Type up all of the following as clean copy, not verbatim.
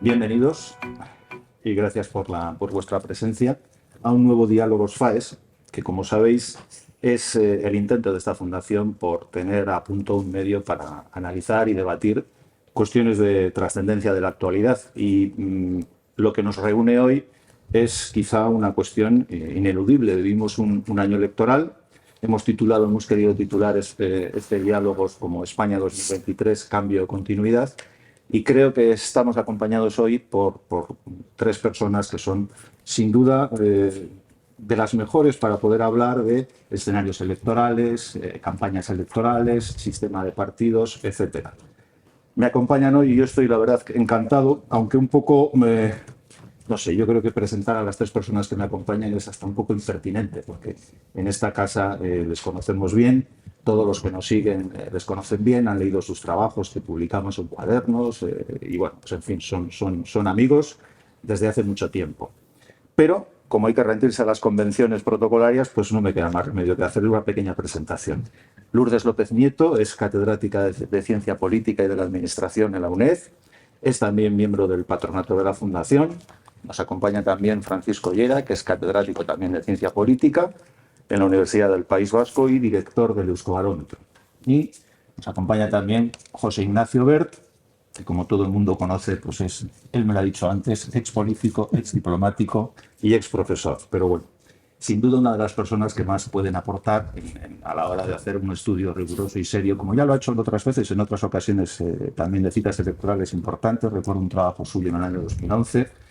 Bienvenidos y gracias por vuestra presencia a un nuevo Diálogos FAES, que como sabéis es el intento de esta fundación por tener a punto un medio para analizar y debatir cuestiones de trascendencia de la actualidad. Lo que nos reúne hoy es quizá una cuestión ineludible. Vivimos un año electoral. Hemos querido titular este Diálogos como España 2023, cambio de continuidad. Y creo que estamos acompañados hoy por tres personas que son, sin duda, de las mejores para poder hablar de escenarios electorales, campañas electorales, sistema de partidos, etcétera. Me acompañan hoy y yo estoy, la verdad, encantado, aunque un poco, no sé, yo creo que presentar a las tres personas que me acompañan es hasta un poco impertinente, porque en esta casa les conocemos bien, todos los que nos siguen les conocen bien, han leído sus trabajos que publicamos en cuadernos y bueno, pues en fin, son amigos desde hace mucho tiempo. Pero, como hay que rendirse a las convenciones protocolarias, pues no me queda más remedio que hacer una pequeña presentación. Lourdes López Nieto es catedrática de Ciencia Política y de la Administración en la UNED. Es también miembro del patronato de la Fundación. Nos acompaña también Francisco Llera, que es catedrático también de Ciencia Política en la Universidad del País Vasco y director del Euskobarómetro. Y nos acompaña también José Ignacio Bert, que como todo el mundo conoce, pues él me lo ha dicho antes, ex político, ex diplomático y ex profesor. Pero bueno, sin duda una de las personas que más pueden aportar a la hora de hacer un estudio riguroso y serio, como ya lo ha hecho en otras veces, en otras ocasiones también de citas electorales importantes. Recuerdo un trabajo suyo en el año 2011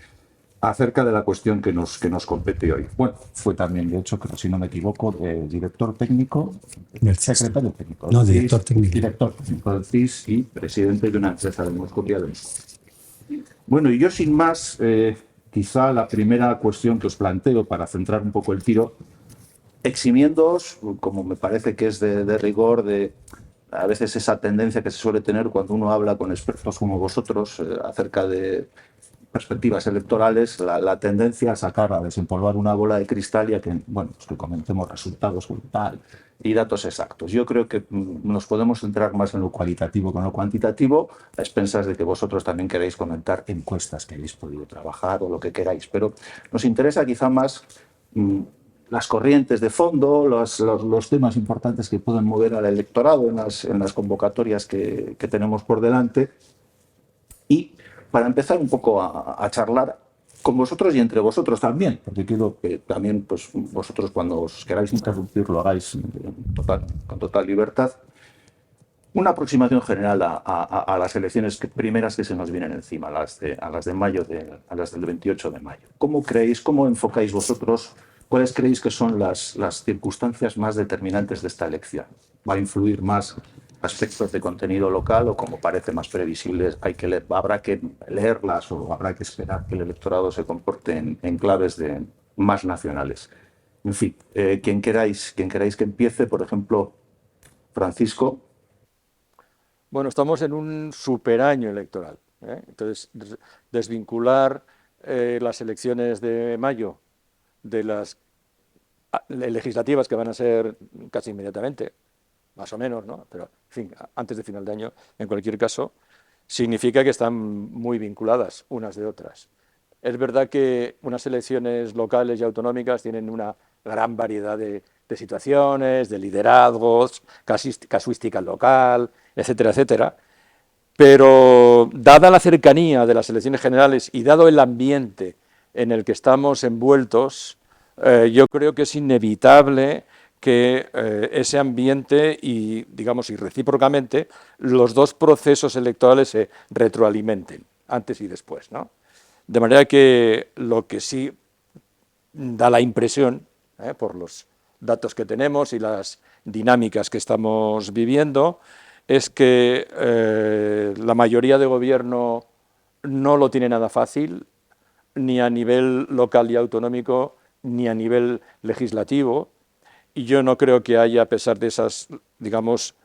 acerca de la cuestión que nos compete hoy. Bueno, fue también, de hecho, creo, si no me equivoco, director técnico, secretario técnico No, del director CIS, técnico. director técnico del CIS y presidente de una empresa de endoscopia del. Bueno, y yo sin más, quizá la primera cuestión que os planteo para centrar un poco el tiro, eximiéndoos, como me parece que es de rigor, de a veces esa tendencia que se suele tener cuando uno habla con expertos como vosotros acerca de perspectivas electorales, la tendencia a sacar, a desempolvar una bola de cristal y a que, bueno, pues que comentemos resultados tal, y datos exactos. Yo creo que nos podemos centrar más en lo cualitativo que en lo cuantitativo, a expensas de que vosotros también queráis comentar encuestas que hayáis podido trabajar o lo que queráis. Pero nos interesa quizá más las corrientes de fondo, los temas importantes que pueden mover al electorado en las convocatorias que tenemos por delante. Y para empezar un poco a charlar con vosotros y entre vosotros también, porque quiero que también pues, vosotros cuando os queráis interrumpir lo hagáis con total libertad. Una aproximación general a las elecciones primeras que se nos vienen encima, a las de mayo, a las del 28 de mayo. ¿Cómo creéis, cómo enfocáis vosotros, cuáles creéis que son las circunstancias más determinantes de esta elección? ¿Va a influir más aspectos de contenido local o, como parece más previsible, habrá que leerlas o habrá que esperar que el electorado se comporte en claves más nacionales? En fin, quien queráis que empiece, por ejemplo, Francisco. Bueno, estamos en un superaño electoral, ¿eh? Entonces, desvincular las elecciones de mayo de las legislativas que van a ser casi inmediatamente, más o menos, ¿no? Pero, en fin, antes de final de año, en cualquier caso, significa que están muy vinculadas unas de otras. Es verdad que unas elecciones locales y autonómicas tienen una gran variedad de situaciones, de liderazgos, casuística local, etcétera, etcétera. Pero dada la cercanía de las elecciones generales y dado el ambiente en el que estamos envueltos, yo creo que es inevitable que ese ambiente y, digamos, y recíprocamente, los dos procesos electorales se retroalimenten, antes y después, ¿no? De manera que lo que sí da la impresión, por los datos que tenemos y las dinámicas que estamos viviendo, es que la mayoría de gobierno no lo tiene nada fácil, ni a nivel local y autonómico, ni a nivel legislativo. Y yo no creo que haya, a pesar de esas, digamos,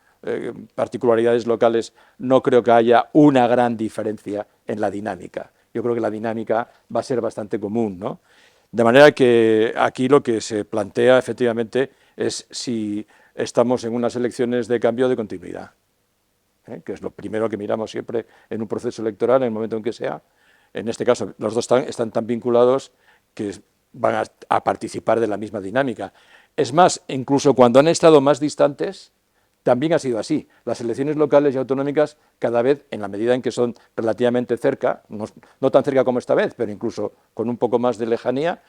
particularidades locales, no creo que haya una gran diferencia en la dinámica. Yo creo que la dinámica va a ser bastante común, ¿no? De manera que aquí lo que se plantea efectivamente es si estamos en unas elecciones de cambio o de continuidad, que es lo primero que miramos siempre en un proceso electoral, en el momento en que sea, En este caso, los dos están tan vinculados que van a participar de la misma dinámica. Es más, incluso cuando han estado más distantes, también ha sido así. Las elecciones locales y autonómicas, cada vez, en la medida en que son relativamente cerca, no tan cerca como esta vez, pero incluso con un poco más de lejanía,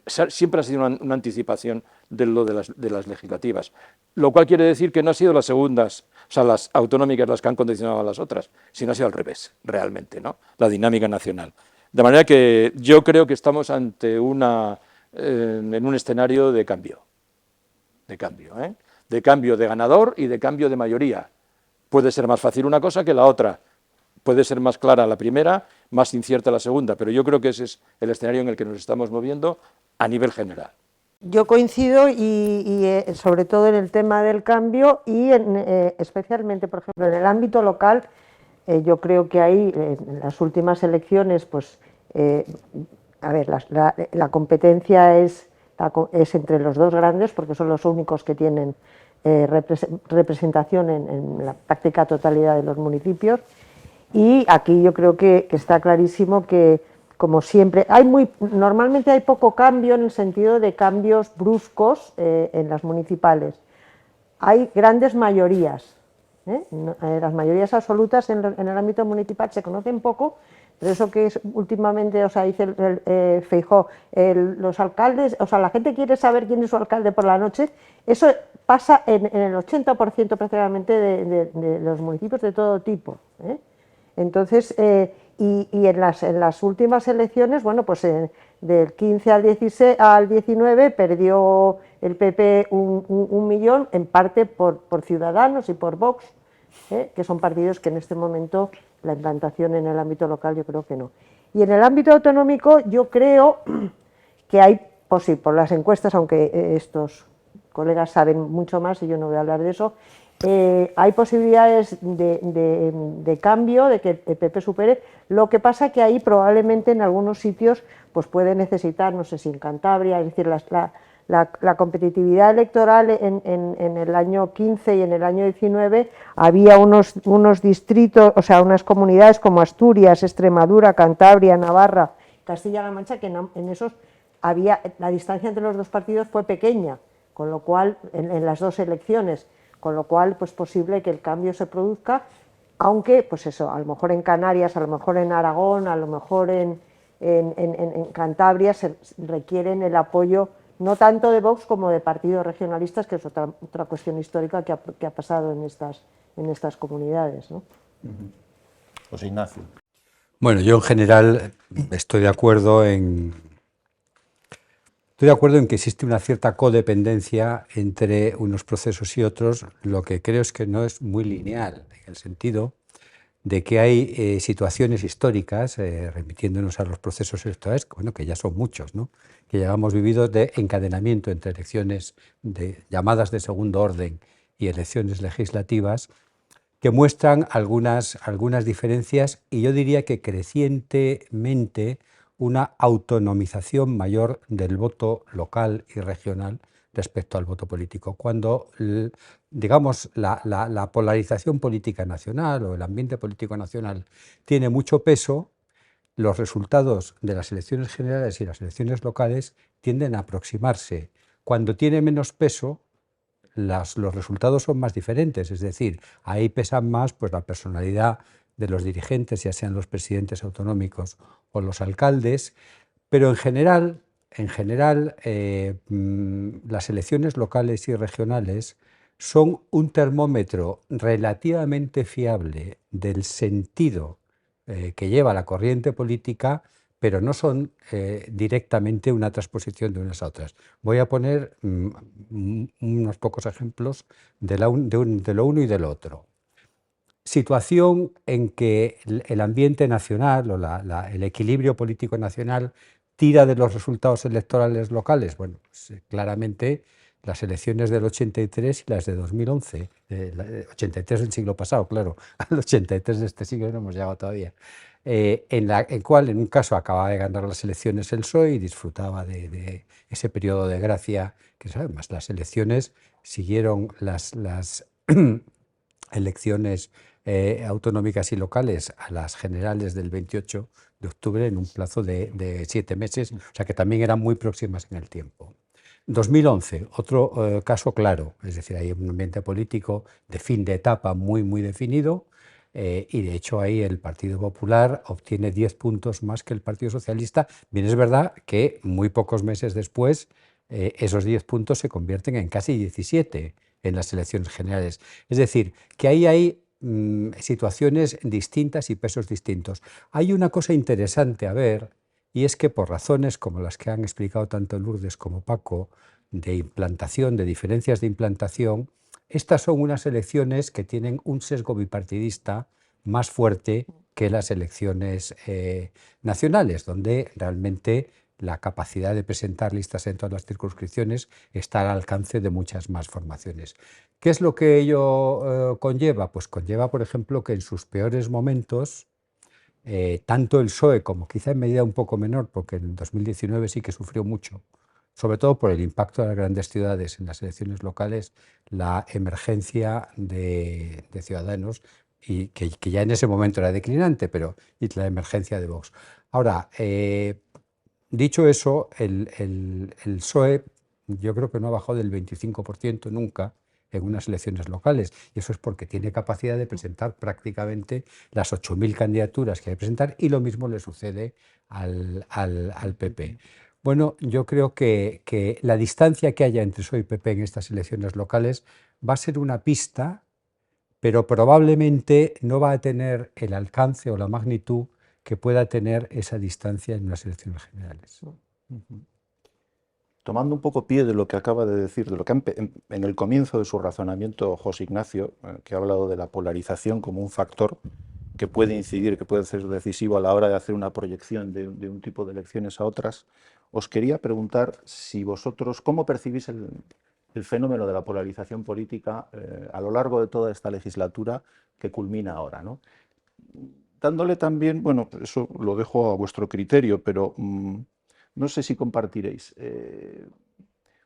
siempre ha sido una anticipación de lo de las legislativas. Lo cual quiere decir que no han sido las segundas, o sea, las autonómicas las que han condicionado a las otras, sino ha sido al revés, realmente, ¿no? La dinámica nacional. De manera que yo creo que estamos ante en un escenario de cambio, de cambio de ganador y de cambio de mayoría. Puede ser más fácil una cosa que la otra, puede ser más clara la primera, más incierta la segunda, pero yo creo que ese es el escenario en el que nos estamos moviendo a nivel general. Yo coincido sobre todo en el tema del cambio y especialmente, por ejemplo, en el ámbito local. Yo creo que ahí, en las últimas elecciones, pues, a ver, la competencia es entre los dos grandes, porque son los únicos que tienen representación en la práctica totalidad de los municipios. Y aquí yo creo que está clarísimo que, como siempre, normalmente hay poco cambio en el sentido de cambios bruscos en las municipales. Hay grandes mayorías. Las mayorías absolutas en el ámbito municipal se conocen poco, pero eso que es últimamente, o sea, dice Feijóo, los alcaldes, o sea, la gente quiere saber quién es su alcalde por la noche. Eso pasa en el 80% prácticamente de los municipios de todo tipo. Entonces, y en las últimas elecciones, bueno, pues del 15 al 19 perdió el PP un millón, en parte por Ciudadanos y por Vox, que son partidos que en este momento la implantación en el ámbito local yo creo que no. Y en el ámbito autonómico yo creo que hay, pues sí, por las encuestas, aunque estos colegas saben mucho más y yo no voy a hablar de eso, hay posibilidades de cambio, de que el PP supere. Lo que pasa que ahí probablemente en algunos sitios pues puede necesitar, no sé si en Cantabria, es decir, la competitividad electoral en el año 15 y en el año 19 había unos distritos, o sea, unas comunidades como Asturias, Extremadura, Cantabria, Navarra, Castilla-La Mancha, que en esos la distancia entre los dos partidos fue pequeña, con lo cual, en las dos elecciones, con lo cual, pues posible que el cambio se produzca, aunque, pues eso, a lo mejor en Canarias, a lo mejor en Aragón, a lo mejor en Cantabria se requieren el apoyo no tanto de Vox como de partidos regionalistas, que es otra cuestión histórica que ha pasado en estas comunidades, ¿no? José Ignacio. Bueno, yo en general estoy de acuerdo en que existe una cierta codependencia entre unos procesos y otros. Lo que creo es que no es muy lineal, en el sentido de que hay situaciones históricas, remitiéndonos a los procesos electorales, bueno, que ya son muchos, ¿no?, que ya hemos vivido, de encadenamiento entre elecciones llamadas de segundo orden y elecciones legislativas, que muestran algunas diferencias y yo diría que crecientemente una autonomización mayor del voto local y regional respecto al voto político. Cuando, digamos, la polarización política nacional o el ambiente político nacional tiene mucho peso, los resultados de las elecciones generales y las elecciones locales tienden a aproximarse. Cuando tiene menos peso, los resultados son más diferentes, es decir, ahí pesan más pues, la personalidad de los dirigentes, ya sean los presidentes autonómicos o los alcaldes, pero en general las elecciones locales y regionales son un termómetro relativamente fiable del sentido que lleva la corriente política, pero no son directamente una transposición de unas a otras. Voy a poner unos pocos ejemplos de lo uno y del otro. Situación en que el ambiente nacional o el equilibrio político nacional tira de los resultados electorales locales. Bueno, pues, claramente las elecciones del 83 y las de 2011, 83 del siglo pasado, claro, al 83 de este siglo no hemos llegado todavía, en cual en un caso acababa de ganar las elecciones el PSOE y disfrutaba de ese periodo de gracia, que además las elecciones siguieron las elecciones autonómicas y locales a las generales del 28 de octubre en un plazo de 7 meses, o sea que también eran muy próximas en el tiempo. 2011, otro caso claro, es decir, hay un ambiente político de fin de etapa muy definido, y de hecho ahí el Partido Popular obtiene 10 puntos más que el Partido Socialista. Bien, es verdad que muy pocos meses después esos 10 puntos se convierten en casi 17 en las elecciones generales. Es decir, que ahí hay situaciones distintas y pesos distintos. Hay una cosa interesante a ver, y es que por razones como las que han explicado tanto Lourdes como Paco, de implantación, de diferencias de implantación, estas son unas elecciones que tienen un sesgo bipartidista más fuerte que las elecciones nacionales, donde realmente la capacidad de presentar listas en todas las circunscripciones está al alcance de muchas más formaciones. ¿Qué es lo que ello conlleva? Pues conlleva, por ejemplo, que en sus peores momentos, tanto el PSOE como quizá en medida un poco menor, porque en 2019 sí que sufrió mucho, sobre todo por el impacto de las grandes ciudades en las elecciones locales, la emergencia de Ciudadanos, y que ya en ese momento era declinante, pero y la emergencia de Vox. Ahora, dicho eso, el PSOE yo creo que no ha bajado del 25% nunca en unas elecciones locales, y eso es porque tiene capacidad de presentar prácticamente las 8.000 candidaturas que hay que presentar, y lo mismo le sucede al PP. Bueno, yo creo que la distancia que haya entre PSOE y PP en estas elecciones locales va a ser una pista, pero probablemente no va a tener el alcance o la magnitud que pueda tener esa distancia en unas elecciones generales. Tomando un poco pie de lo que acaba de decir, de lo que en el comienzo de su razonamiento José Ignacio, que ha hablado de la polarización como un factor que puede incidir, que puede ser decisivo a la hora de hacer una proyección de un tipo de elecciones a otras, os quería preguntar si vosotros, ¿cómo percibís el fenómeno de la polarización política a lo largo de toda esta legislatura que culmina ahora, ¿no? Dándole también, bueno, eso lo dejo a vuestro criterio, pero no sé si compartiréis.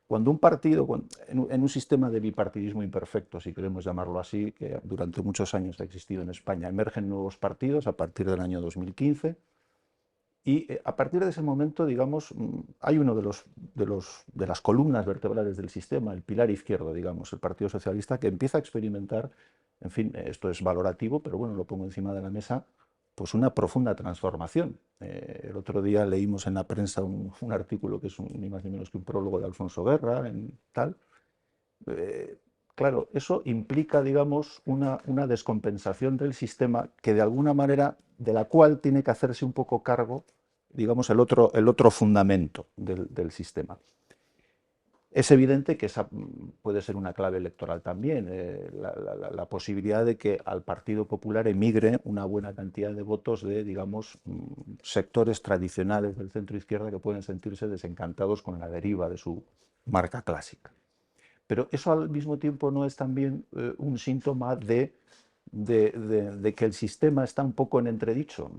Cuando un partido, en un sistema de bipartidismo imperfecto, si queremos llamarlo así, que durante muchos años ha existido en España, emergen nuevos partidos a partir del año 2015, y a partir de ese momento, digamos, hay uno de las columnas vertebrales del sistema, el pilar izquierdo, digamos, el Partido Socialista, que empieza a experimentar, en fin, esto es valorativo, pero bueno, lo pongo encima de la mesa, pues una profunda transformación. El otro día leímos en la prensa un artículo que es ni más ni menos que un prólogo de Alfonso Guerra, en tal. Claro, eso implica, digamos, una descompensación del sistema que de alguna manera, de la cual tiene que hacerse un poco cargo, digamos, el otro fundamento del sistema. Es evidente que esa puede ser una clave electoral también, la posibilidad de que al Partido Popular emigre una buena cantidad de votos de, digamos, sectores tradicionales del centro izquierda que pueden sentirse desencantados con la deriva de su marca clásica. Pero eso al mismo tiempo no es también un síntoma de que el sistema está un poco en entredicho,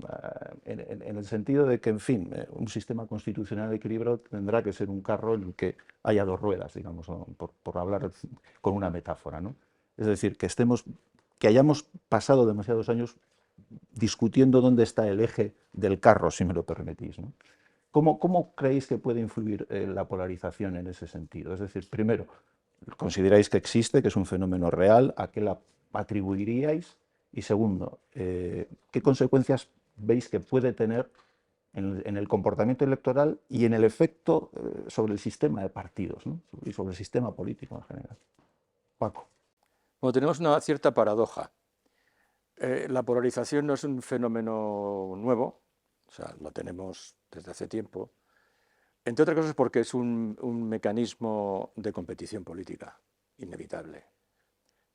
en el sentido de que, en fin, un sistema constitucional equilibrado tendrá que ser un carro en el que haya dos ruedas, digamos, por hablar con una metáfora, ¿no? Es decir, que hayamos pasado demasiados años discutiendo dónde está el eje del carro, si me lo permitís, ¿no? ¿Cómo creéis que puede influir la polarización en ese sentido? Es decir, primero, ¿consideráis que existe, que es un fenómeno real? ¿A qué la atribuiríais? Y segundo, ¿qué consecuencias veis que puede tener en el comportamiento electoral y en el efecto sobre el sistema de partidos, ¿no? Y sobre el sistema político en general? Paco. Bueno, tenemos una cierta paradoja. La polarización no es un fenómeno nuevo, o sea, lo tenemos desde hace tiempo, entre otras cosas porque es un mecanismo de competición política inevitable.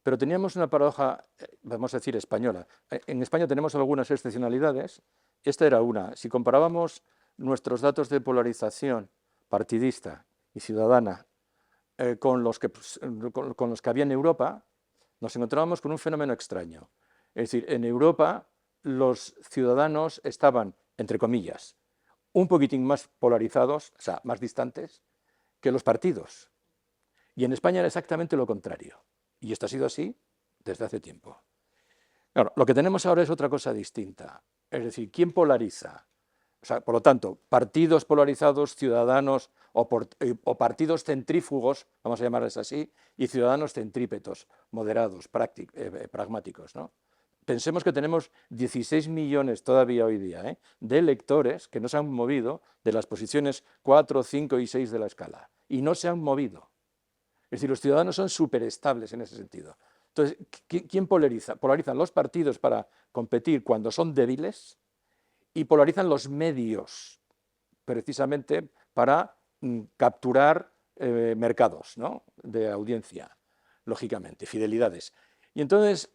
Pero teníamos una paradoja, vamos a decir, española. En España tenemos algunas excepcionalidades. Esta era una. Si comparábamos nuestros datos de polarización partidista y ciudadana con los que había en Europa, nos encontrábamos con un fenómeno extraño. Es decir, en Europa los ciudadanos estaban, entre comillas, un poquitín más polarizados, o sea, más distantes, que los partidos. Y en España era exactamente lo contrario. Y esto ha sido así desde hace tiempo. Claro, lo que tenemos ahora es otra cosa distinta. Es decir, ¿quién polariza? O sea, por lo tanto, partidos polarizados, ciudadanos o partidos centrífugos, vamos a llamarles así, y ciudadanos centrípetos, moderados, pragmáticos, ¿no? Pensemos que tenemos 16 millones todavía hoy día de electores que no se han movido de las posiciones 4, 5 y 6 de la escala, y no se han movido. Es decir, los ciudadanos son superestables en ese sentido. Entonces, ¿quién polariza? Polarizan los partidos para competir cuando son débiles y polarizan los medios, precisamente para capturar mercados, ¿no?, de audiencia, lógicamente, fidelidades. Y entonces,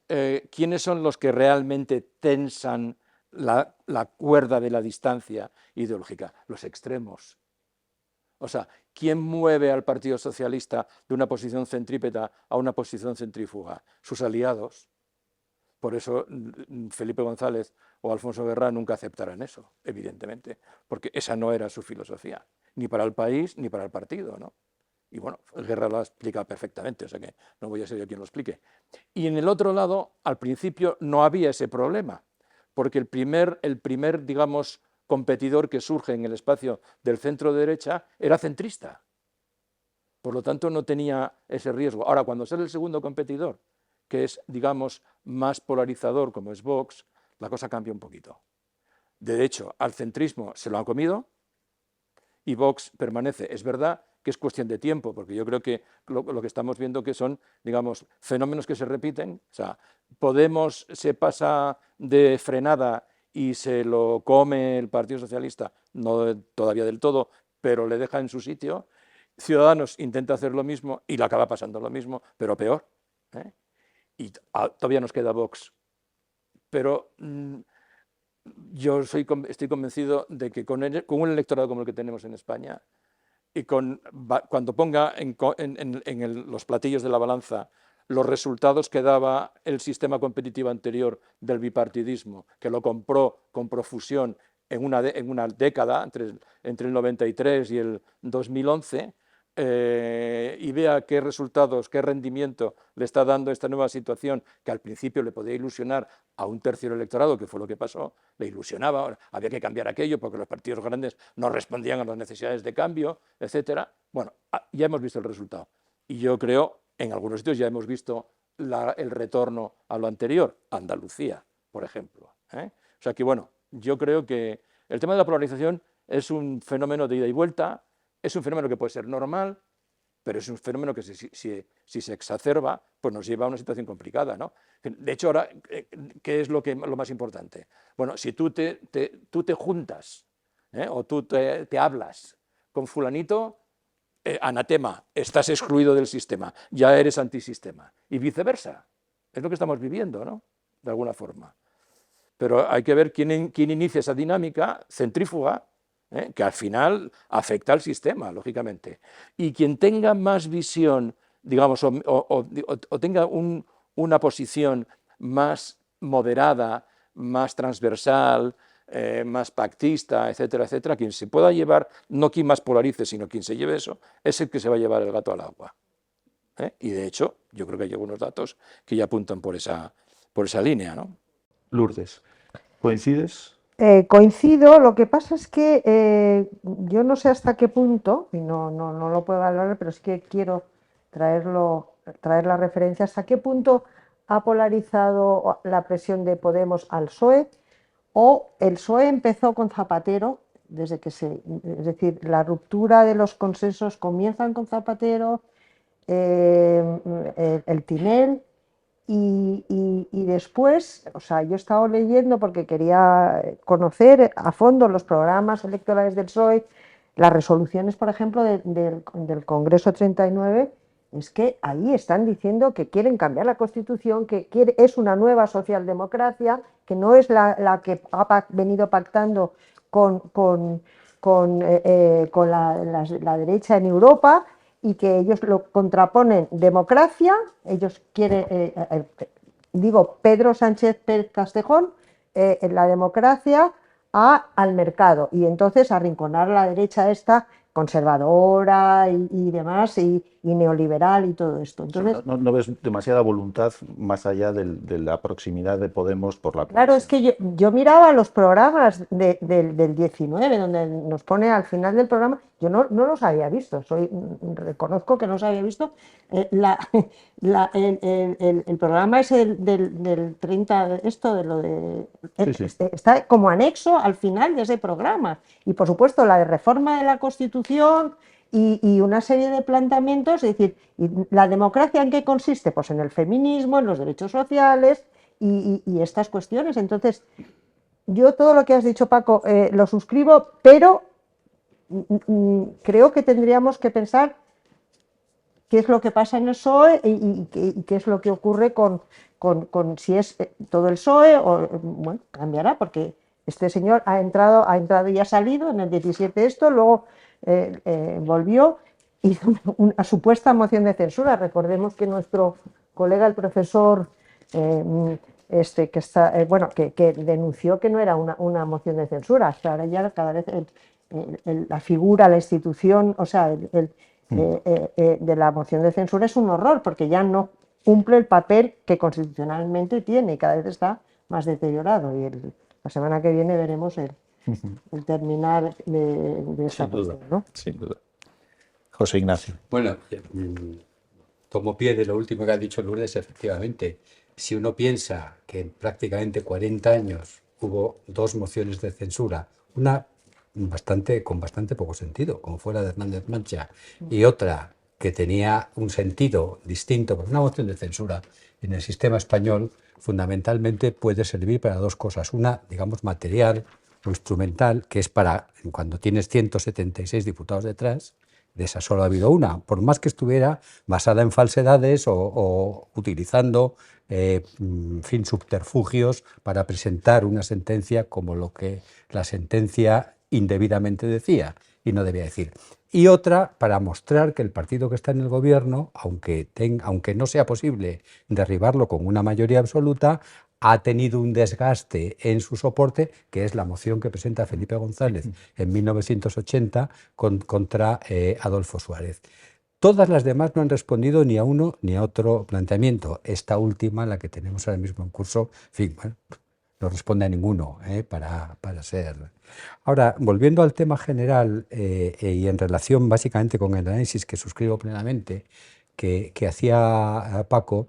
¿quiénes son los que realmente tensan la cuerda de la distancia ideológica? Los extremos. O sea, ¿quién mueve al Partido Socialista de una posición centrípeta a una posición centrífuga? Sus aliados. Por eso Felipe González o Alfonso Guerra nunca aceptarán eso, evidentemente, porque esa no era su filosofía, ni para el país ni para el partido, ¿no? Y bueno, Guerra lo ha explicado perfectamente, o sea que no voy a ser yo quien lo explique. Y en el otro lado, al principio no había ese problema, porque el primer digamos, competidor que surge en el espacio del centro-derecha era centrista. Por lo tanto, no tenía ese riesgo. Ahora, cuando sale el segundo competidor, que es, digamos, más polarizador, como es Vox, la cosa cambia un poquito. De hecho, al centrismo se lo han comido y Vox permanece. Es verdad que es cuestión de tiempo, porque yo creo que lo que estamos viendo que son, digamos, fenómenos que se repiten. O sea, Podemos se pasa de frenada y se lo come el Partido Socialista, no todavía del todo, pero le deja en su sitio. Ciudadanos intenta hacer lo mismo y le acaba pasando lo mismo, pero peor. Y todavía nos queda Vox. Pero yo estoy convencido de que con un electorado como el que tenemos en España, y cuando ponga en los platillos de la balanza los resultados que daba el sistema competitivo anterior del bipartidismo, que lo compró con profusión en una década, entre el 93 y el 2011, y vea qué resultados, qué rendimiento le está dando esta nueva situación, que al principio le podía ilusionar a un tercio del electorado, que fue lo que pasó, le ilusionaba, había que cambiar aquello porque los partidos grandes no respondían a las necesidades de cambio, etcétera. Bueno, ya hemos visto el resultado. Y yo creo, en algunos sitios ya hemos visto el retorno a lo anterior, Andalucía, por ejemplo. O sea que, bueno, yo creo que el tema de la polarización es un fenómeno de ida y vuelta. Es un fenómeno que puede ser normal, pero es un fenómeno que si se exacerba, pues nos lleva a una situación complicada, ¿no? De hecho, ahora, ¿qué es lo más importante? Bueno, si tú te juntas o tú te hablas con fulanito, anatema, estás excluido del sistema, ya eres antisistema. Y viceversa. Es lo que estamos viviendo, ¿no?, de alguna forma. Pero hay que ver quién inicia esa dinámica centrífuga, que al final afecta al sistema, lógicamente. Y quien tenga más visión, digamos, o tenga una posición más moderada, más transversal, más pactista, etcétera, etcétera, quien se pueda llevar, no quien más polarice, sino quien se lleve eso, es el que se va a llevar el gato al agua. Y de hecho, yo creo que hay algunos datos que ya apuntan por esa línea, ¿no? Lourdes, ¿coincides? Coincido, lo que pasa es que yo no sé hasta qué punto, y no lo puedo valorar, pero sí que quiero traer la referencia, hasta qué punto ha polarizado la presión de Podemos al PSOE, o el PSOE empezó con Zapatero, es decir, la ruptura de los consensos comienzan con Zapatero, el Tinel. Y después, o sea, yo he estado leyendo porque quería conocer a fondo los programas electorales del PSOE, las resoluciones, por ejemplo, del Congreso 39, es que ahí están diciendo que quieren cambiar la Constitución, que es una nueva socialdemocracia, que no es la que ha venido pactando con la derecha en Europa, y que ellos lo contraponen democracia, ellos quieren, Pedro Sánchez Pérez Castejón, en la democracia al mercado, y entonces arrinconar a la derecha esta conservadora y demás, y y neoliberal y todo esto. Entonces, No ves demasiada voluntad más allá de la proximidad de Podemos por la claro, es coalición. que yo miraba los programas del 19, donde nos pone al final del programa, yo no los había visto, reconozco que no los había visto. El programa ese del 30, esto de lo de... Sí. Está como anexo al final de ese programa. Y por supuesto la de reforma de la Constitución y una serie de planteamientos, es decir, ¿y la democracia en qué consiste? Pues en el feminismo, en los derechos sociales y estas cuestiones. Entonces, yo todo lo que has dicho, Paco, lo suscribo, pero creo que tendríamos que pensar qué es lo que pasa en el PSOE y qué es lo que ocurre con si es todo el PSOE o, bueno, cambiará, porque este señor ha entrado y ha salido en el 17 esto, luego volvió, hizo una supuesta moción de censura. Recordemos que nuestro colega, el profesor que denunció que no era una moción de censura, hasta ahora ya cada vez la figura, la institución, o sea, de la moción de censura es un horror, porque ya no cumple el papel que constitucionalmente tiene y cada vez está más deteriorado. Y la semana que viene veremos el terminar de esta cuestión, ¿no? Sin duda. José Ignacio. Bueno, tomo pie de lo último que ha dicho Lourdes, efectivamente. Si uno piensa que en prácticamente 40 años hubo 2 mociones de censura, una con bastante poco sentido, como fue la de Hernández Mancha, y otra que tenía un sentido distinto, porque una moción de censura en el sistema español fundamentalmente puede servir para 2 cosas. Una, digamos, material o instrumental, que es para cuando tienes 176 diputados detrás. De esa solo ha habido una, por más que estuviera basada en falsedades o utilizando subterfugios para presentar una sentencia como lo que la sentencia indebidamente decía y no debía decir. Y otra para mostrar que el partido que está en el gobierno, aunque no sea posible derribarlo con una mayoría absoluta, ha tenido un desgaste en su soporte, que es la moción que presenta Felipe González en 1980 contra Adolfo Suárez. Todas las demás no han respondido ni a uno ni a otro planteamiento. Esta última, la que tenemos ahora mismo en curso, en fin, bueno, no responde a ninguno para ser. Ahora, volviendo al tema general y en relación básicamente con el análisis que suscribo plenamente que hacía Paco,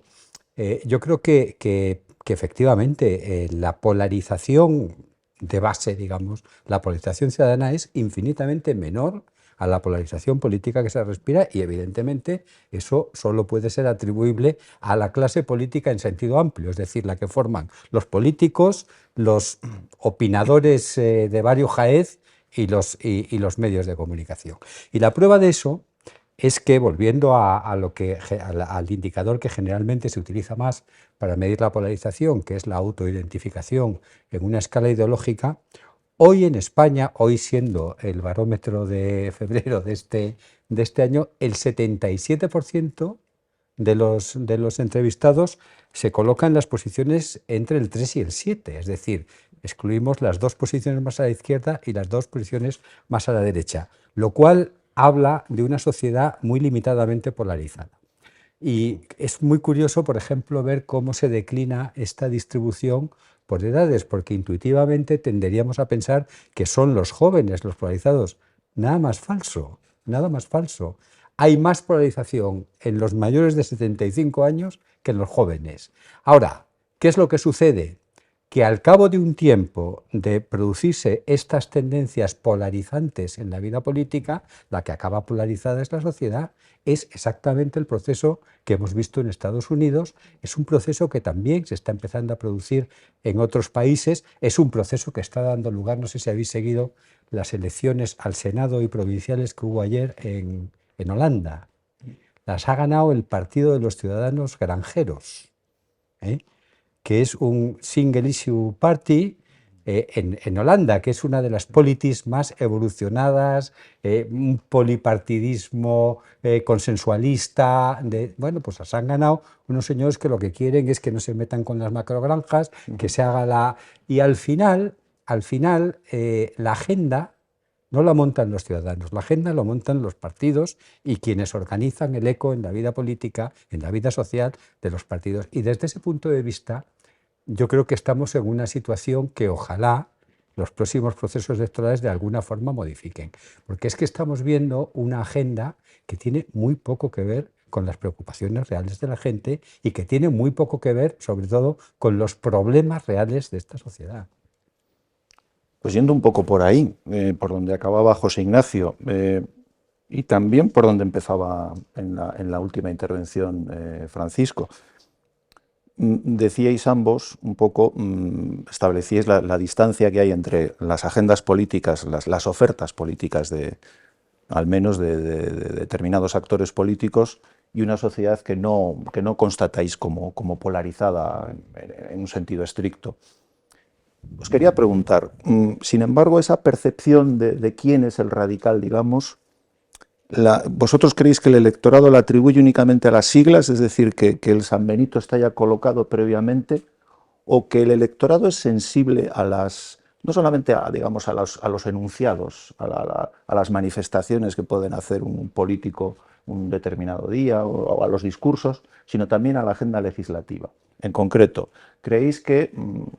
yo creo que efectivamente la polarización de base, digamos, la polarización ciudadana es infinitamente menor a la polarización política que se respira y evidentemente eso solo puede ser atribuible a la clase política en sentido amplio, es decir, la que forman los políticos, los opinadores de varios jaez y los medios de comunicación. Y la prueba de eso es que, volviendo al indicador que generalmente se utiliza más para medir la polarización, que es la autoidentificación en una escala ideológica, hoy en España, hoy siendo el barómetro de febrero de este año, el 77% de los entrevistados se coloca en las posiciones entre el 3 y el 7, es decir, excluimos las 2 posiciones más a la izquierda y las 2 posiciones más a la derecha, lo cual habla de una sociedad muy limitadamente polarizada. Y es muy curioso, por ejemplo, ver cómo se declina esta distribución por edades, porque intuitivamente tenderíamos a pensar que son los jóvenes los polarizados. Nada más falso, nada más falso. Hay más polarización en los mayores de 75 años que en los jóvenes. Ahora, ¿qué es lo que sucede? Que al cabo de un tiempo de producirse estas tendencias polarizantes en la vida política, la que acaba polarizada es la sociedad, es exactamente el proceso que hemos visto en Estados Unidos, es un proceso que también se está empezando a producir en otros países, es un proceso que está dando lugar, no sé si habéis seguido las elecciones al Senado y provinciales que hubo ayer en Holanda. Las ha ganado el Partido de los Ciudadanos Granjeros, que es un single issue party en Holanda, que es una de las polities más evolucionadas, un polipartidismo consensualista. Bueno, pues se han ganado unos señores que lo que quieren es que no se metan con las macrogranjas, que se haga y al final la agenda no la montan los ciudadanos, la agenda lo montan los partidos y quienes organizan el eco en la vida política, en la vida social de los partidos. Y desde ese punto de vista, yo creo que estamos en una situación que ojalá los próximos procesos electorales de alguna forma modifiquen, porque es que estamos viendo una agenda que tiene muy poco que ver con las preocupaciones reales de la gente y que tiene muy poco que ver, sobre todo, con los problemas reales de esta sociedad. Pues yendo un poco por ahí, por donde acababa José Ignacio, y también por donde empezaba en la última intervención Francisco. Decíais ambos un poco, establecíais la distancia que hay entre las agendas políticas, las ofertas políticas al menos de determinados actores políticos, y una sociedad que no constatáis como polarizada en un sentido estricto. Os quería preguntar, sin embargo, esa percepción de quién es el radical, digamos, ¿vosotros creéis que el electorado la atribuye únicamente a las siglas, es decir, que el San Benito está ya colocado previamente, o que el electorado es sensible a no solamente digamos, a los enunciados, a las manifestaciones que pueden hacer un político un determinado día, o a los discursos, sino también a la agenda legislativa? En concreto, ¿creéis que,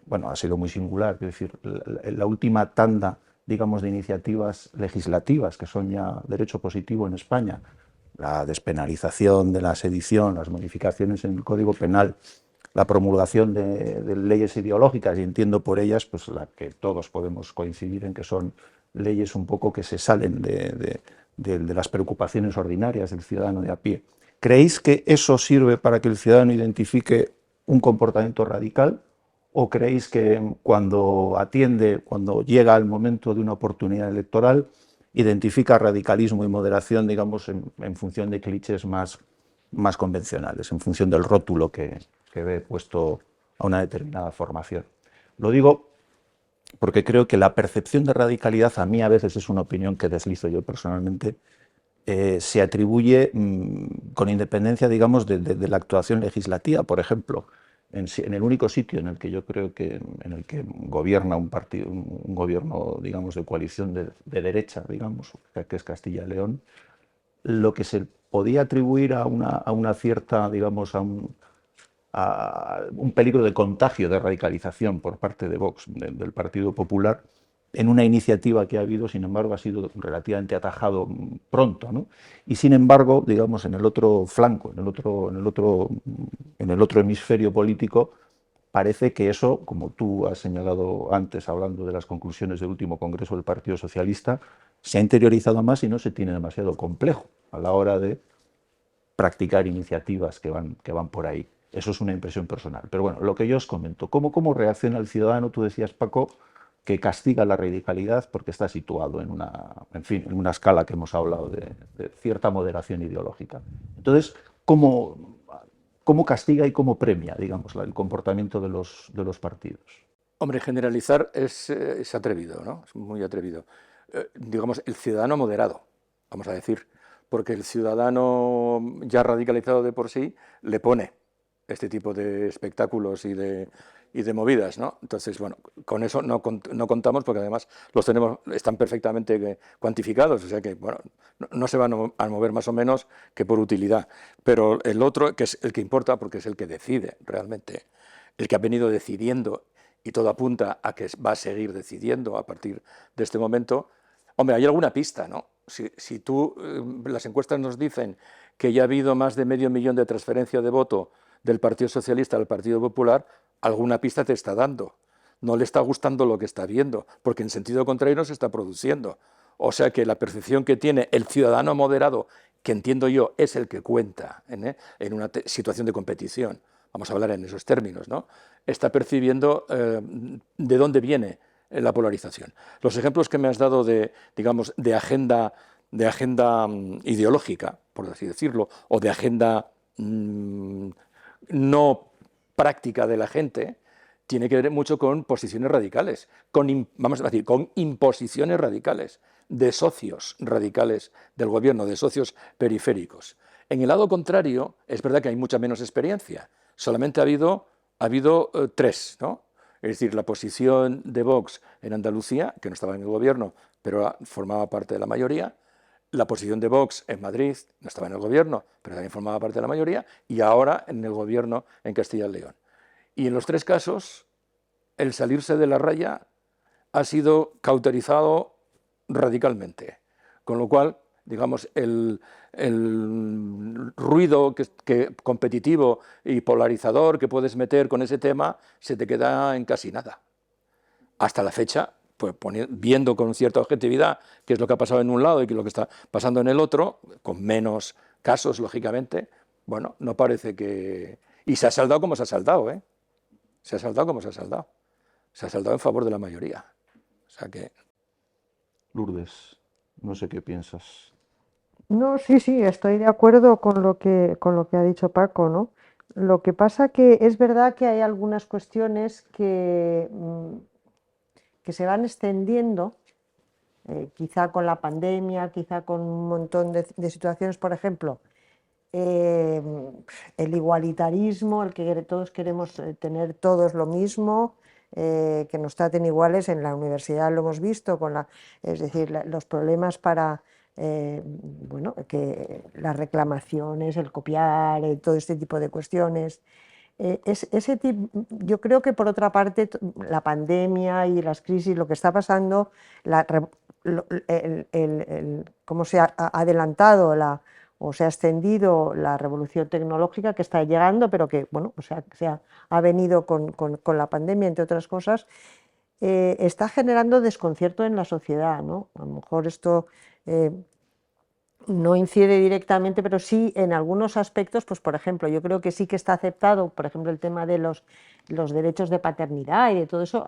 bueno, ha sido muy singular, es decir, la última tanda, digamos, de iniciativas legislativas que son ya derecho positivo en España, la despenalización de la sedición, las modificaciones en el Código Penal, la promulgación de leyes ideológicas, y entiendo por ellas pues la que todos podemos coincidir en que son leyes un poco que se salen de las preocupaciones ordinarias del ciudadano de a pie? ¿Creéis que eso sirve para que el ciudadano identifique un comportamiento radical? ¿O creéis que cuando llega el momento de una oportunidad electoral, identifica radicalismo y moderación, digamos, en función de clichés más convencionales, en función del rótulo que ve puesto a una determinada formación? Lo digo porque creo que la percepción de radicalidad, a mí a veces es una opinión que deslizo yo personalmente, se atribuye con independencia, digamos, de la actuación legislativa. Por ejemplo, en el único sitio en el que yo creo que gobierna un partido, un gobierno, digamos, de coalición de derecha, digamos, que es Castilla y León, lo que se podía atribuir a una cierta, digamos, a un peligro de contagio, de radicalización por parte de Vox, del Partido Popular, en una iniciativa que ha habido, sin embargo, ha sido relativamente atajado pronto, ¿no? Y sin embargo, digamos, en el otro flanco, en el otro hemisferio político, parece que eso, como tú has señalado antes, hablando de las conclusiones del último Congreso del Partido Socialista, se ha interiorizado más y no se tiene demasiado complejo a la hora de practicar iniciativas que van por ahí. Eso es una impresión personal. Pero bueno, lo que yo os comento, ¿cómo reacciona el ciudadano? Tú decías, Paco, que castiga la radicalidad porque está situado en una escala que hemos hablado de cierta moderación ideológica. Entonces, ¿cómo castiga y cómo premia, digamos, el comportamiento de los partidos? Hombre, generalizar es atrevido, ¿no? Es muy atrevido. Digamos, el ciudadano moderado, vamos a decir, porque el ciudadano ya radicalizado de por sí le pone este tipo de espectáculos y de movidas, ¿no? Entonces, bueno, con eso no contamos porque además están perfectamente cuantificados, o sea que, bueno, no se van a mover más o menos que por utilidad. Pero el otro, que es el que importa porque es el que decide realmente, el que ha venido decidiendo y todo apunta a que va a seguir decidiendo a partir de este momento, hombre, hay alguna pista, ¿no? Si las encuestas nos dicen que ya ha habido más de 500.000 de transferencia de voto del Partido Socialista al Partido Popular, alguna pista te está dando. No le está gustando lo que está viendo, porque en sentido contrario no se está produciendo. O sea que la percepción que tiene el ciudadano moderado, que entiendo yo es el que cuenta en una situación de competición, vamos a hablar en esos términos, ¿no? Está percibiendo de dónde viene la polarización. Los ejemplos que me has dado digamos, de agenda ideológica, por así decirlo, o de agenda no práctica de la gente, tiene que ver mucho con posiciones radicales, vamos a decir, con imposiciones radicales, de socios radicales del gobierno, de socios periféricos. En el lado contrario, es verdad que hay mucha menos experiencia. Solamente ha habido 3, ¿no? Es decir, la posición de Vox en Andalucía, que no estaba en el gobierno, pero formaba parte de la mayoría, la posición de Vox en Madrid, no estaba en el gobierno, pero también formaba parte de la mayoría, y ahora en el gobierno en Castilla y León. Y en los tres casos, el salirse de la raya ha sido cauterizado radicalmente, con lo cual, digamos, el ruido competitivo y polarizador que puedes meter con ese tema se te queda en casi nada. Hasta la fecha, pues viendo con cierta objetividad qué es lo que ha pasado en un lado y qué es lo que está pasando en el otro, con menos casos, lógicamente, bueno, no parece que... Y se ha saldado como se ha saldado, ¿eh? Se ha saldado como se ha saldado. Se ha saldado en favor de la mayoría. O sea que... Lourdes, no sé qué piensas. No, sí, sí, estoy de acuerdo con lo que ha dicho Paco, ¿no? Lo que pasa que es verdad que hay algunas cuestiones que se van extendiendo, quizá con la pandemia, quizá con un montón de situaciones, por ejemplo, eh, el igualitarismo, el que todos queremos tener todos lo mismo, que nos traten iguales. En la universidad lo hemos visto, es decir, los problemas para, bueno, que las reclamaciones, el copiar, todo este tipo de cuestiones. Yo creo que por otra parte la pandemia y las crisis, lo que está pasando, cómo se ha adelantado o se ha extendido la revolución tecnológica que está llegando, pero que bueno, ha venido con la pandemia, entre otras cosas, está generando desconcierto en la sociedad, ¿no? A lo mejor esto no incide directamente, pero sí en algunos aspectos, pues por ejemplo, yo creo que sí que está aceptado, por ejemplo, el tema de los derechos de paternidad y de todo eso,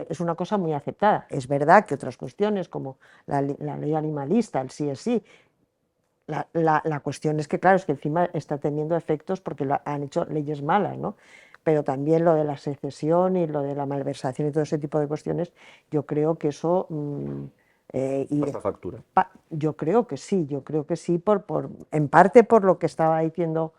es una cosa muy aceptada. Es verdad que otras cuestiones como la ley animalista, el sí es sí, la cuestión es que, claro, es que encima está teniendo efectos porque han hecho leyes malas, ¿no? Pero también lo de la secesión y lo de la malversación y todo ese tipo de cuestiones, yo creo que eso... Pasa factura. Yo creo que sí, en parte por lo que estaba diciendo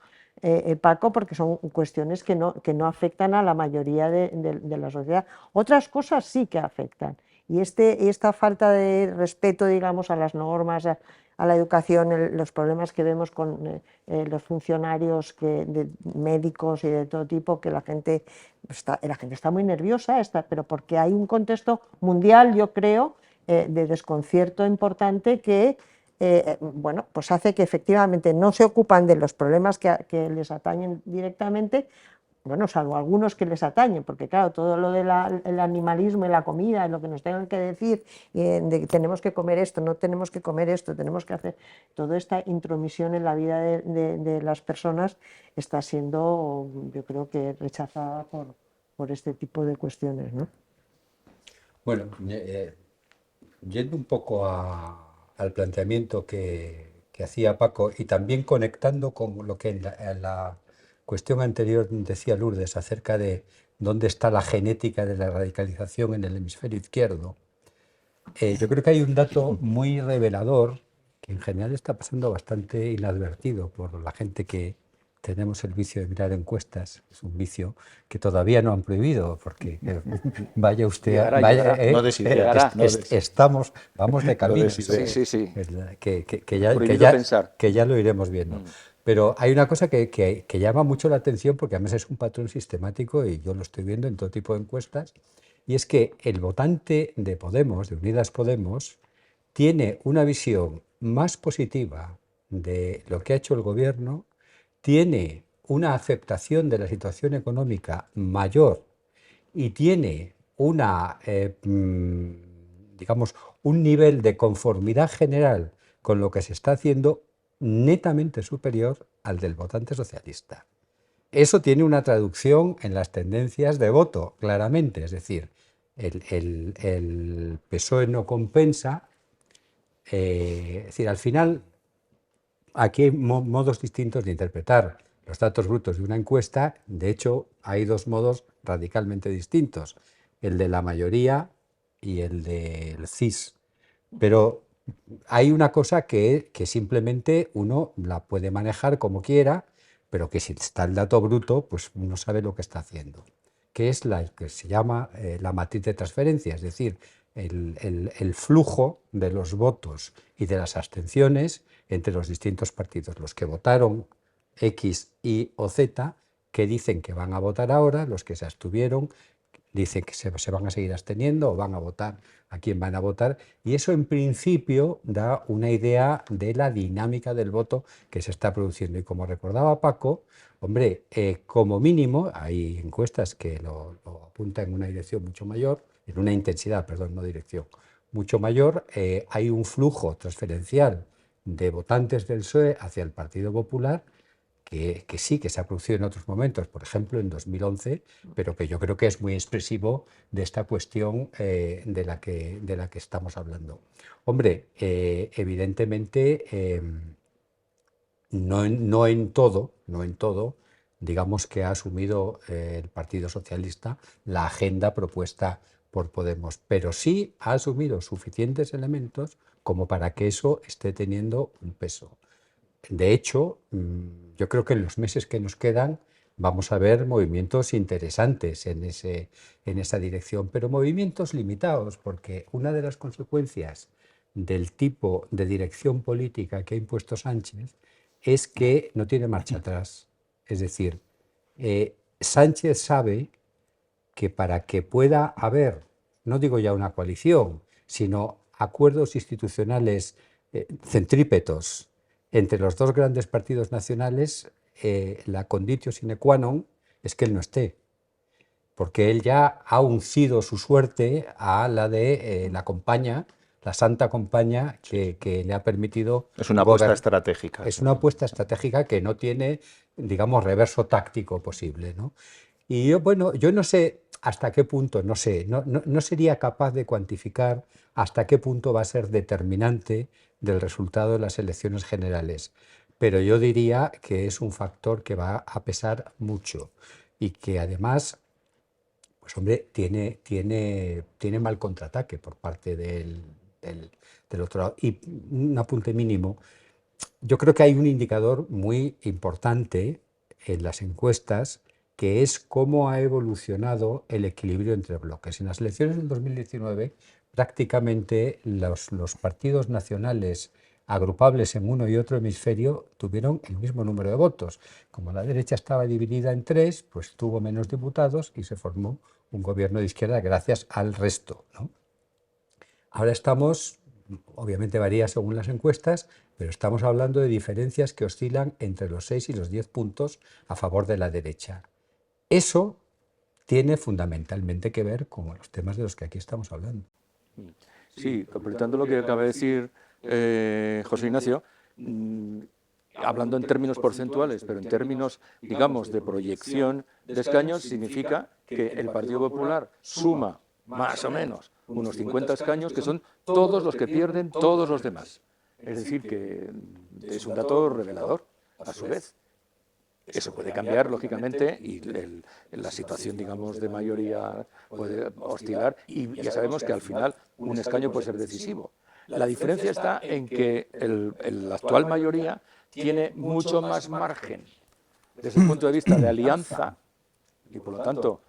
Paco, porque son cuestiones que no afectan a la mayoría de la sociedad. Otras cosas sí que afectan. Y esta falta de respeto, digamos, a las normas, a la educación, los problemas que vemos con los funcionarios médicos y de todo tipo, que la gente está muy nerviosa, pero porque hay un contexto mundial, yo creo, de desconcierto importante que bueno, pues hace que efectivamente no se ocupan de los problemas que les atañen directamente, bueno, salvo algunos que les atañen, porque claro, todo lo del animalismo y la comida, lo que nos tengan que decir, de que tenemos que comer esto, no tenemos que comer esto, tenemos que hacer, toda esta intromisión en la vida de las personas está siendo, yo creo que rechazada por este tipo de cuestiones, ¿no? Bueno, yendo un poco al planteamiento que hacía Paco y también conectando con lo que en la cuestión anterior decía Lourdes acerca de dónde está la genética de la radicalización en el hemisferio izquierdo, yo creo que hay un dato muy revelador que en general está pasando bastante inadvertido por la gente que tenemos el vicio de mirar encuestas. Es un vicio que todavía no han prohibido, porque vaya usted, Llegará, vaya, llegará. No des ideas, Llegará. no des- vamos de camino. des ideas. Sí, sí. ¿Verdad? Que Prohibido pensar. que ya lo iremos viendo. Pero hay una cosa que llama mucho la atención, porque además es un patrón sistemático y yo lo estoy viendo en todo tipo de encuestas, y es que el votante de Podemos, de Unidas Podemos, tiene una visión más positiva de lo que ha hecho el gobierno, tiene una aceptación de la situación económica mayor y tiene digamos, un nivel de conformidad general con lo que se está haciendo netamente superior al del votante socialista. Eso tiene una traducción en las tendencias de voto, claramente, es decir, el PSOE no compensa, es decir, al final aquí hay modos distintos de interpretar los datos brutos de una encuesta. De hecho, hay dos modos radicalmente distintos, el de la mayoría y el del CIS. Pero hay una cosa que simplemente uno la puede manejar como quiera, pero que si está el dato bruto, pues uno sabe lo que está haciendo. que es la que se llama la matriz de transferencia, es decir, el flujo de los votos y de las abstenciones entre los distintos partidos, los que votaron X, Y o Z, que dicen que van a votar ahora, los que se abstuvieron dicen que se van a seguir absteniendo o van a votar a quién van a votar, y eso en principio da una idea de la dinámica del voto que se está produciendo. Y como recordaba Paco, hombre, como mínimo, hay encuestas que lo apuntan en una dirección mucho mayor, en una intensidad, perdón, no dirección, mucho mayor, hay un flujo transferencial de votantes del PSOE hacia el Partido Popular que sí, que se ha producido en otros momentos, por ejemplo en 2011, pero que yo creo que es muy expresivo de esta cuestión de la que estamos hablando. Hombre, evidentemente no en todo, digamos que ha asumido el Partido Socialista la agenda propuesta por Podemos, pero sí ha asumido suficientes elementos como para que eso esté teniendo un peso. De hecho, yo creo que en los meses que nos quedan vamos a ver movimientos interesantes en esa dirección, pero movimientos limitados, porque una de las consecuencias del tipo de dirección política que ha impuesto Sánchez es que no tiene marcha atrás. Es decir, Sánchez sabe que para que pueda haber, no digo ya una coalición, sino acuerdos institucionales centrípetos entre los dos grandes partidos nacionales, la conditio sine qua non es que él no esté, porque él ya ha uncido su suerte a la de la compañía, la santa compañía que le ha permitido... Es una apuesta estratégica. Es una apuesta estratégica que no tiene, digamos, reverso táctico posible, ¿no? Y yo, bueno, yo no sé hasta qué punto, no sé, no sería capaz de cuantificar hasta qué punto va a ser determinante del resultado de las elecciones generales, pero yo diría que es un factor que va a pesar mucho y que además, pues hombre, tiene mal contraataque por parte del otro lado. Y un apunte mínimo, yo creo que hay un indicador muy importante en las encuestas, que es cómo ha evolucionado el equilibrio entre bloques. En las elecciones del 2019, prácticamente los partidos nacionales agrupables en uno y otro hemisferio tuvieron el mismo número de votos. Como la derecha estaba dividida en tres, pues tuvo menos diputados y se formó un gobierno de izquierda gracias al resto, ¿no? Ahora estamos, obviamente varía según las encuestas, pero estamos hablando de diferencias que oscilan entre los 6 y los 10 puntos a favor de la derecha. Eso tiene fundamentalmente que ver con los temas de los que aquí estamos hablando. Sí, completando lo que acaba de decir José Ignacio, hablando en términos porcentuales, pero en términos, digamos, de proyección de escaños, significa que el Partido Popular suma más o menos unos 50 escaños, que son todos los que pierden todos los demás. Es decir, que es un dato revelador, a su vez. Eso puede cambiar, lógicamente, y la situación, digamos, de mayoría puede oscilar, y ya sabemos que al final un escaño puede ser decisivo. La diferencia está en que la actual mayoría tiene mucho más margen desde el punto de vista de alianza y, por lo tanto,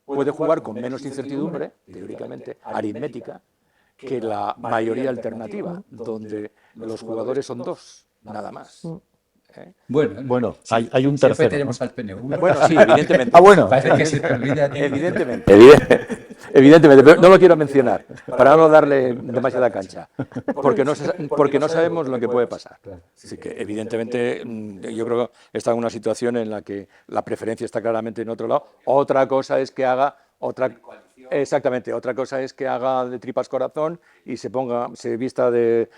puede jugar con menos incertidumbre, teóricamente, aritmética, que la mayoría alternativa, donde los jugadores son dos, nada más. Bueno, hay un Siempre tercero, tenemos ¿no? al PNV. Bueno, sí, evidentemente. Bueno. Parece que se te olvida. Evidentemente, pero no lo quiero mencionar, para no darle demasiada cancha, porque no sabemos lo que puede pasar. Así que, evidentemente, yo creo que está en una situación en la que la preferencia está claramente en otro lado. Otra cosa es que haga exactamente, otra cosa es que haga de tripas corazón y se vista de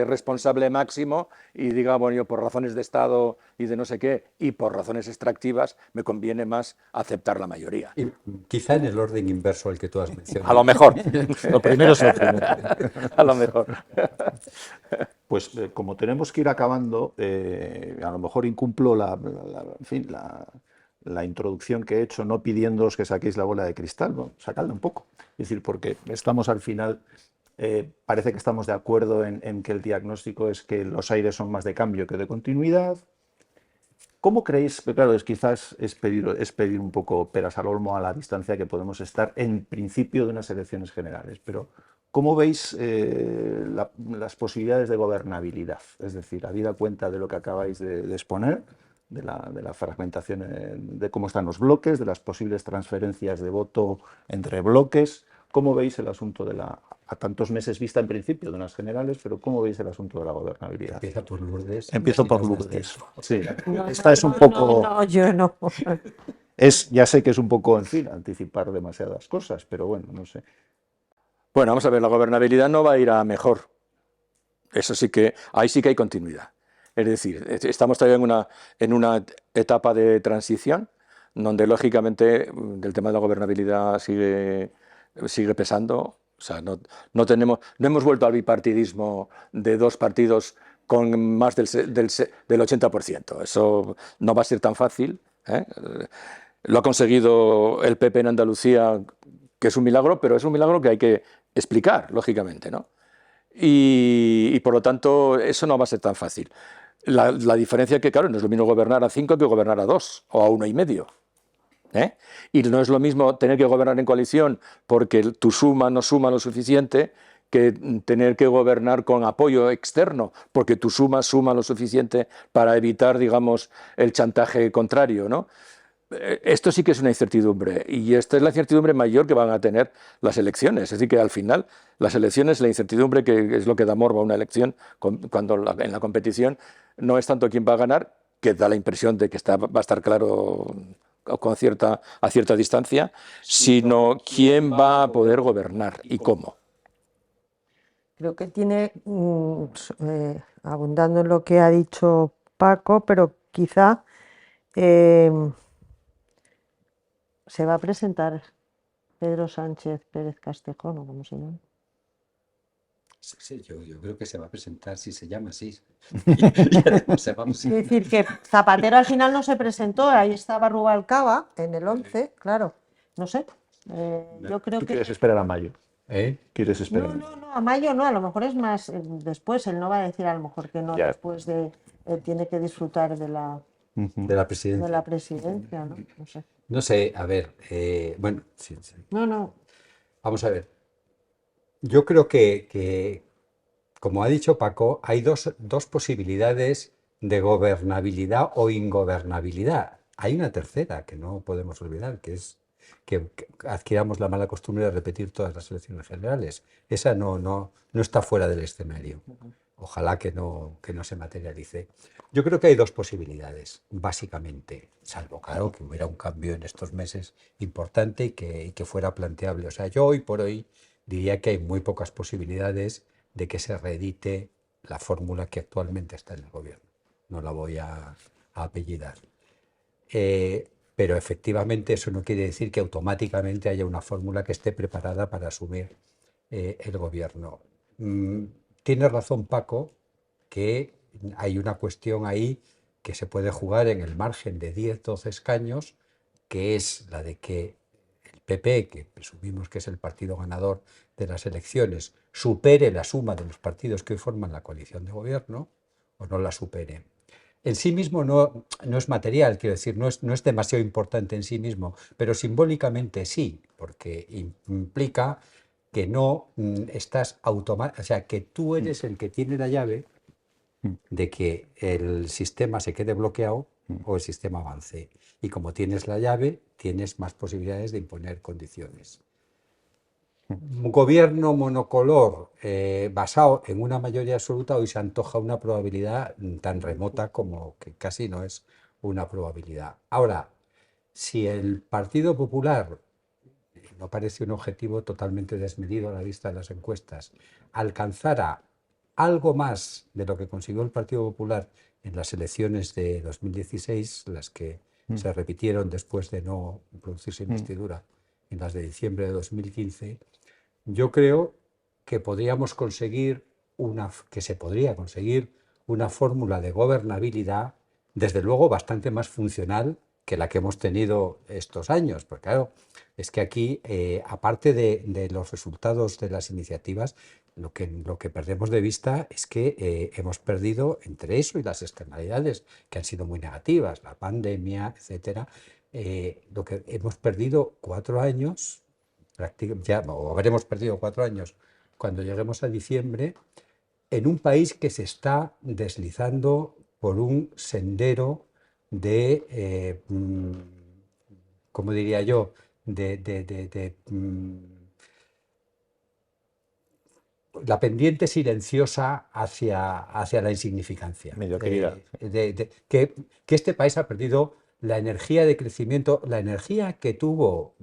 responsable máximo y diga, bueno, yo por razones de Estado y de no sé qué, y por razones extractivas, me conviene más aceptar la mayoría. Y quizá en el orden inverso al que tú has mencionado. A lo mejor. Lo primero es lo primero. A lo mejor. Pues como tenemos que ir acabando, a lo mejor incumplo la introducción que he hecho, no pidiéndoos que saquéis la bola de cristal, bueno, sacadla un poco. Es decir, porque estamos al final, parece que estamos de acuerdo en que el diagnóstico es que los aires son más de cambio que de continuidad. ¿Cómo creéis, pero claro, quizás es pedir un poco peras al olmo a la distancia que podemos estar en principio de unas elecciones generales, pero ¿cómo veis las posibilidades de gobernabilidad? Es decir, habida cuenta de lo que acabáis de exponer, de la fragmentación, de cómo están los bloques, de las posibles transferencias de voto entre bloques, ¿cómo veis el asunto a tantos meses vista en principio de unas generales, pero cómo veis el asunto de la gobernabilidad? Empieza por Lourdes. Empiezo y por no das Lourdes. tiempo. Sí, No, esta es un poco... no, yo no. Ya sé que es un poco, en fin, anticipar demasiadas cosas, pero bueno, no sé. Bueno, vamos a ver, la gobernabilidad no va a ir a mejor. Eso sí que, ahí sí que hay continuidad. Es decir, estamos todavía en una etapa de transición donde lógicamente el tema de la gobernabilidad sigue pesando. O sea, no hemos vuelto al bipartidismo de dos partidos con más del 80%. Eso no va a ser tan fácil, ¿eh? Lo ha conseguido el PP en Andalucía, que es un milagro, pero es un milagro que hay que explicar, lógicamente, ¿no? Y por lo tanto, eso no va a ser tan fácil. La diferencia es que, claro, no es lo mismo gobernar a 5 que gobernar a 2 o a 1,5. ¿Eh? Y no es lo mismo tener que gobernar en coalición porque tu suma no suma lo suficiente que tener que gobernar con apoyo externo porque tu suma suma lo suficiente para evitar, digamos, el chantaje contrario, ¿no? Esto sí que es una incertidumbre y esta es la incertidumbre mayor que van a tener las elecciones. Es decir, que al final las elecciones, la incertidumbre que es lo que da morbo a una elección cuando en la competición no es tanto quién va a ganar, que da la impresión de que va a estar claro a cierta distancia, sino quién va a poder gobernar y cómo. Creo que tiene, abundando en lo que ha dicho Paco, pero quizá se va a presentar Pedro Sánchez Pérez Castejón, o como se llama. Sí, yo creo que se va a presentar si se llama así. Y además sepamos si- Es decir, que Zapatero al final no se presentó, ahí estaba Rubalcaba en el 11, claro, no sé. Yo creo ¿Tú que... quieres esperar a mayo? ¿Eh? ¿Quieres esperar? No, a mayo no, a lo mejor es más después, él no va a decir a lo mejor que no, Ya. después de, tiene que disfrutar de la De la presidencia. presidencia, ¿no? No sé. No sé, a ver, bueno, sí. No, Vamos a ver. Yo creo que, como ha dicho Paco, hay dos posibilidades de gobernabilidad o ingobernabilidad. Hay una tercera que no podemos olvidar, que es que adquiramos la mala costumbre de repetir todas las elecciones generales. Esa no está fuera del escenario. Ojalá que no se materialice. Yo creo que hay dos posibilidades, básicamente, salvo, claro, que hubiera un cambio en estos meses importante y que fuera planteable. O sea, yo hoy por hoy diría que hay muy pocas posibilidades de que se reedite la fórmula que actualmente está en el gobierno. No la voy a apellidar. Pero efectivamente eso no quiere decir que automáticamente haya una fórmula que esté preparada para asumir el gobierno. Tiene razón Paco que hay una cuestión ahí que se puede jugar en el margen de 10-12 escaños, que es la de que el PP, que presumimos que es el partido ganador de las elecciones, supere la suma de los partidos que hoy forman la coalición de gobierno o no la supere. En sí mismo no es material, quiero decir, no es demasiado importante en sí mismo, pero simbólicamente sí, porque implica que no estás automáticamente, o sea, que tú eres el que tiene la llave de que el sistema se quede bloqueado o el sistema avance. Y como tienes la llave, tienes más posibilidades de imponer condiciones. Un gobierno monocolor basado en una mayoría absoluta hoy se antoja una probabilidad tan remota como que casi no es una probabilidad. Ahora, si el Partido Popular, no parece un objetivo totalmente desmedido a la vista de las encuestas, alcanzara algo más de lo que consiguió el Partido Popular en las elecciones de 2016, las que se repitieron después de no producirse investidura en las de diciembre de 2015, yo creo que se podría conseguir una fórmula de gobernabilidad, desde luego bastante más funcional que la que hemos tenido estos años. Porque claro, es que aquí, aparte de los resultados de las iniciativas, lo que perdemos de vista es que hemos perdido, entre eso y las externalidades, que han sido muy negativas, la pandemia, etcétera, lo que hemos perdido 4 años, ya, o habremos perdido 4 años cuando lleguemos a diciembre, en un país que se está deslizando por un sendero de, ¿cómo diría yo?, la pendiente silenciosa hacia la insignificancia. Mediocridad. Que este país ha perdido la energía de crecimiento, la energía que tuvo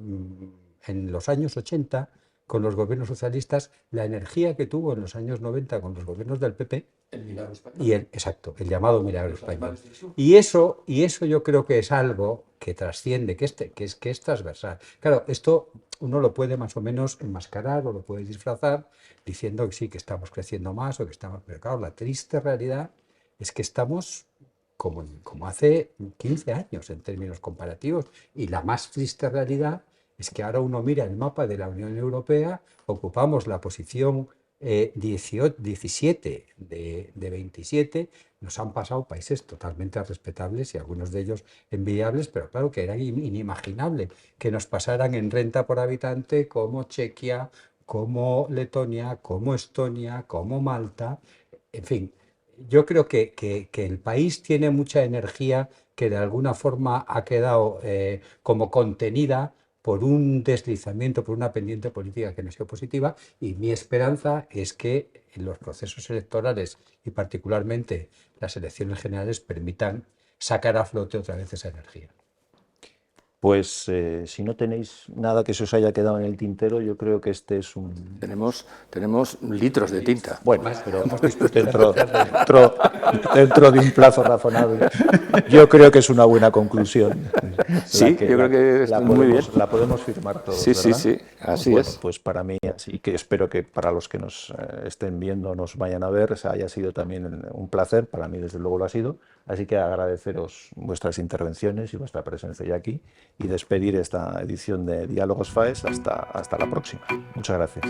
en los años 80 con los gobiernos socialistas, la energía que tuvo en los años 90 con los gobiernos del PP. El milagro español. Y exacto, el llamado milagro español. Y eso yo creo que es algo que trasciende, que es transversal. Claro, esto uno lo puede más o menos enmascarar o lo puede disfrazar diciendo que sí, que estamos creciendo más o que estamos... Pero claro, la triste realidad es que estamos como hace 15 años en términos comparativos. Y la más triste realidad es que ahora uno mira el mapa de la Unión Europea, ocupamos la posición 17 de 27, nos han pasado países totalmente respetables y algunos de ellos envidiables, pero claro que era inimaginable que nos pasaran en renta por habitante como Chequia, como Letonia, como Estonia, como Malta, en fin. Yo creo que el país tiene mucha energía que de alguna forma ha quedado como contenida por un deslizamiento, por una pendiente política que no ha sido positiva, y mi esperanza es que en los procesos electorales y particularmente las elecciones generales permitan sacar a flote otra vez esa energía. Pues si no tenéis nada que se os haya quedado en el tintero, yo creo que este es un... Tenemos litros de tinta. Bueno, pero dentro de un plazo razonable. Yo creo que es una buena conclusión. Sí, yo creo que está muy bien. La podemos firmar todos, Sí, sí, ¿verdad? sí, así Bueno, es. pues para mí, así que espero que para los que nos estén viendo, nos vayan a ver, haya sido también un placer, para mí desde luego lo ha sido. Así que agradeceros vuestras intervenciones y vuestra presencia ya aquí y despedir esta edición de Diálogos FAES hasta la próxima. Muchas gracias.